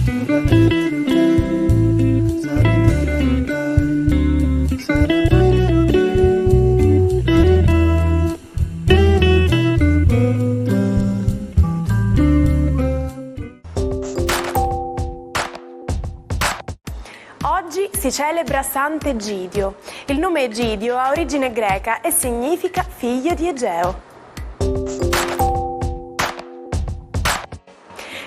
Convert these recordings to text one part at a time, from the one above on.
Oggi si celebra Sant'Egidio. Il nome Egidio ha origine greca e significa figlio di Egeo.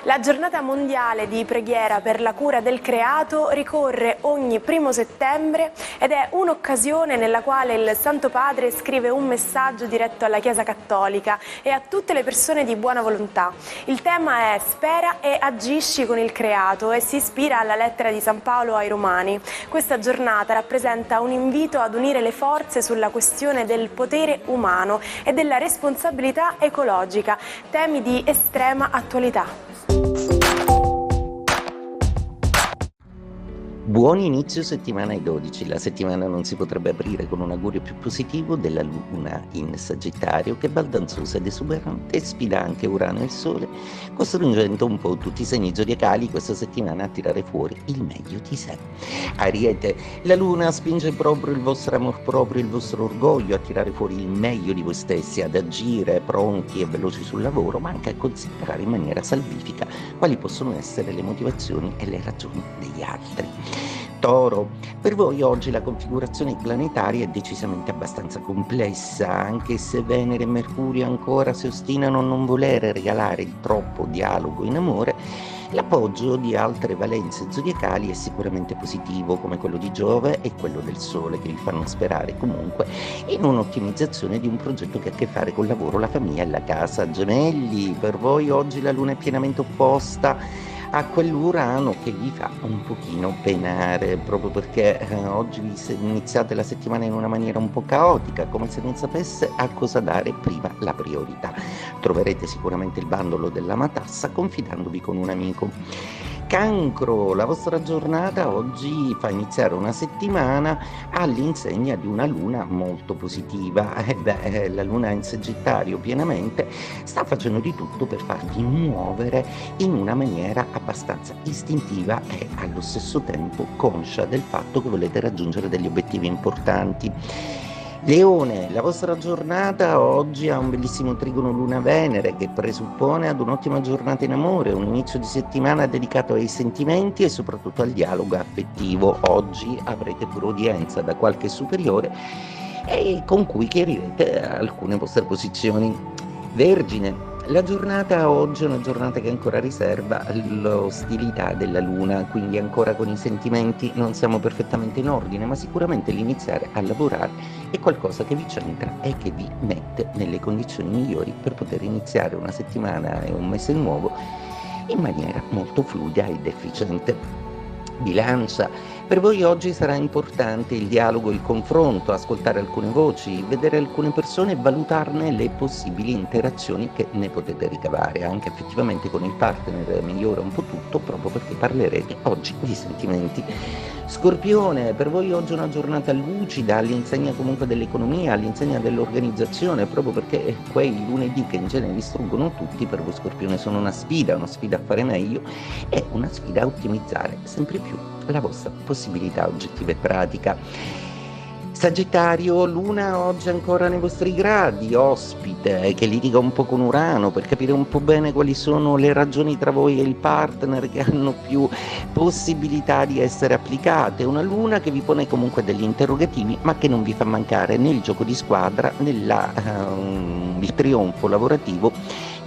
La giornata mondiale di preghiera per la cura del creato ricorre ogni 1° settembre ed è un'occasione nella quale il Santo Padre scrive un messaggio diretto alla Chiesa Cattolica e a tutte le persone di buona volontà. Il tema è "Spera e agisci con il creato" e si ispira alla lettera di San Paolo ai Romani. Questa giornata rappresenta un invito ad unire le forze sulla questione del potere umano e della responsabilità ecologica, temi di estrema attualità. Buon inizio settimana ai 12. La settimana non si potrebbe aprire con un augurio più positivo della Luna in Sagittario, che baldanzosa ed esuberante sfida anche Urano e il Sole, costringendo un po' tutti i segni zodiacali questa settimana a tirare fuori il meglio di sé. Ariete, la Luna spinge proprio il vostro amor proprio, il vostro orgoglio a tirare fuori il meglio di voi stessi, ad agire pronti e veloci sul lavoro, ma anche a considerare in maniera salvifica quali possono essere le motivazioni e le ragioni degli altri. Toro, per voi oggi la configurazione planetaria è decisamente abbastanza complessa, anche se Venere e Mercurio ancora si ostinano a non volere regalare il troppo dialogo in amore. L'appoggio di altre valenze zodiacali è sicuramente positivo, come quello di Giove e quello del Sole, che vi fanno sperare comunque in un'ottimizzazione di un progetto che ha a che fare col lavoro, la famiglia e la casa. Gemelli, per voi oggi la Luna è pienamente opposta a quell'Urano che vi fa un pochino penare, proprio perché oggi vi iniziate la settimana in una maniera un po' caotica, come se non sapesse a cosa dare prima la priorità. Troverete sicuramente il bandolo della matassa confidandovi con un amico. Cancro, la vostra giornata oggi fa iniziare una settimana all'insegna di una luna molto positiva. La luna in Sagittario pienamente sta facendo di tutto per farvi muovere in una maniera abbastanza istintiva e allo stesso tempo conscia del fatto che volete raggiungere degli obiettivi importanti. Leone, la vostra giornata oggi ha un bellissimo trigono Luna-Venere che presuppone ad un'ottima giornata in amore, un inizio di settimana dedicato ai sentimenti e soprattutto al dialogo affettivo. Oggi avrete pure udienza da qualche superiore e con cui chiarirete alcune vostre posizioni. Vergine, la giornata oggi è una giornata che ancora riserva l'ostilità della Luna, quindi ancora con i sentimenti non siamo perfettamente in ordine, ma sicuramente l'iniziare a lavorare è qualcosa che vi centra e che vi mette nelle condizioni migliori per poter iniziare una settimana e un mese nuovo in maniera molto fluida ed efficiente. Bilancia, per voi oggi sarà importante il dialogo, il confronto, ascoltare alcune voci, vedere alcune persone e valutarne le possibili interazioni che ne potete ricavare. Anche effettivamente con il partner migliora un po' tutto, proprio perché parlerete oggi di sentimenti. Scorpione, per voi oggi è una giornata lucida, all'insegna comunque dell'economia, all'insegna dell'organizzazione, proprio perché quei lunedì che in genere distruggono tutti, per voi Scorpione sono una sfida a fare meglio e una sfida a ottimizzare sempre più la vostra possibilità oggettiva e pratica. Sagittario, Luna oggi ancora nei vostri gradi, ospite, che litiga un po' con Urano per capire un po' bene quali sono le ragioni tra voi e il partner che hanno più possibilità di essere applicate. Una Luna che vi pone comunque degli interrogativi, ma che non vi fa mancare né il gioco di squadra, né il trionfo lavorativo,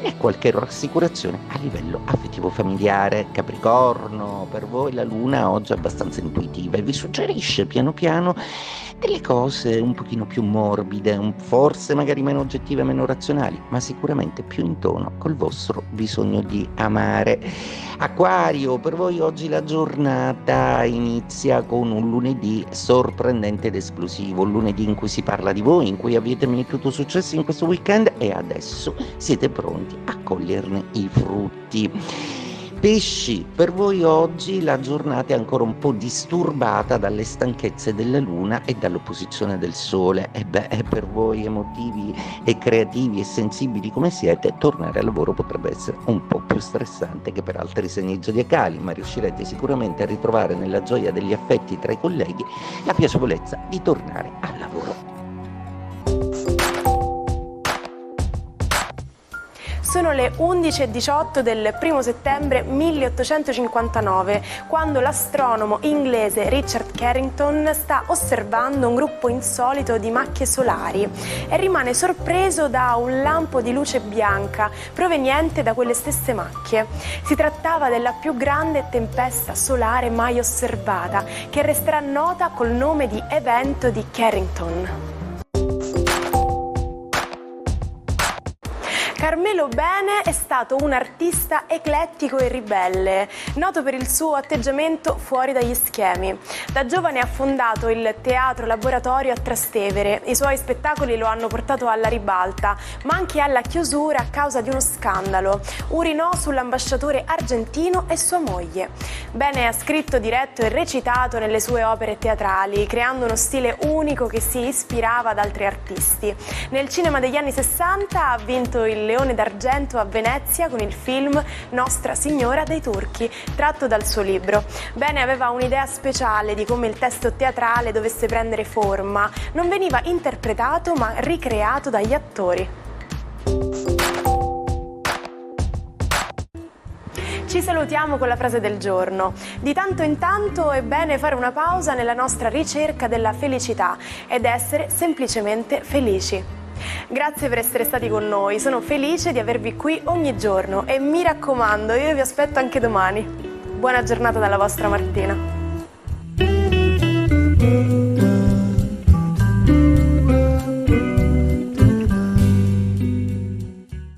né qualche rassicurazione a livello affettivo familiare. Capricorno, per voi la Luna oggi è abbastanza intuitiva e vi suggerisce piano piano delle cose un pochino più morbide, forse magari meno oggettive, meno razionali, ma sicuramente più in tono col vostro bisogno di amare. Acquario, per voi oggi la giornata inizia con un lunedì sorprendente ed esplosivo, un lunedì in cui si parla di voi, in cui avete mietuto successi in questo weekend e adesso siete pronti a coglierne i frutti. Pesci, per voi oggi la giornata è ancora un po' disturbata dalle stanchezze della luna e dall'opposizione del sole. E per voi emotivi e creativi e sensibili come siete, tornare al lavoro potrebbe essere un po' più stressante che per altri segni zodiacali, ma riuscirete sicuramente a ritrovare nella gioia degli affetti tra i colleghi la piacevolezza di tornare al lavoro. Sono le 11:18 del 1 settembre 1859, quando l'astronomo inglese Richard Carrington sta osservando un gruppo insolito di macchie solari e rimane sorpreso da un lampo di luce bianca proveniente da quelle stesse macchie. Si trattava della più grande tempesta solare mai osservata, che resterà nota col nome di evento di Carrington. Carmelo Bene è stato un artista eclettico e ribelle, noto per il suo atteggiamento fuori dagli schemi. Da giovane ha fondato il Teatro Laboratorio a Trastevere. I suoi spettacoli lo hanno portato alla ribalta, ma anche alla chiusura a causa di uno scandalo. Urinò sull'ambasciatore argentino e sua moglie. Bene ha scritto, diretto e recitato nelle sue opere teatrali, creando uno stile unico che si ispirava ad altri artisti. Nel cinema degli anni 60 ha vinto il Leone d'Argento a Venezia con il film Nostra Signora dei Turchi, tratto dal suo libro. Bene aveva un'idea speciale di come il testo teatrale dovesse prendere forma. Non veniva interpretato ma ricreato dagli attori. Ci salutiamo con la frase del giorno. Di tanto in tanto è bene fare una pausa nella nostra ricerca della felicità ed essere semplicemente felici. Grazie per essere stati con noi, sono felice di avervi qui ogni giorno e mi raccomando, io vi aspetto anche domani. Buona giornata dalla vostra Martina.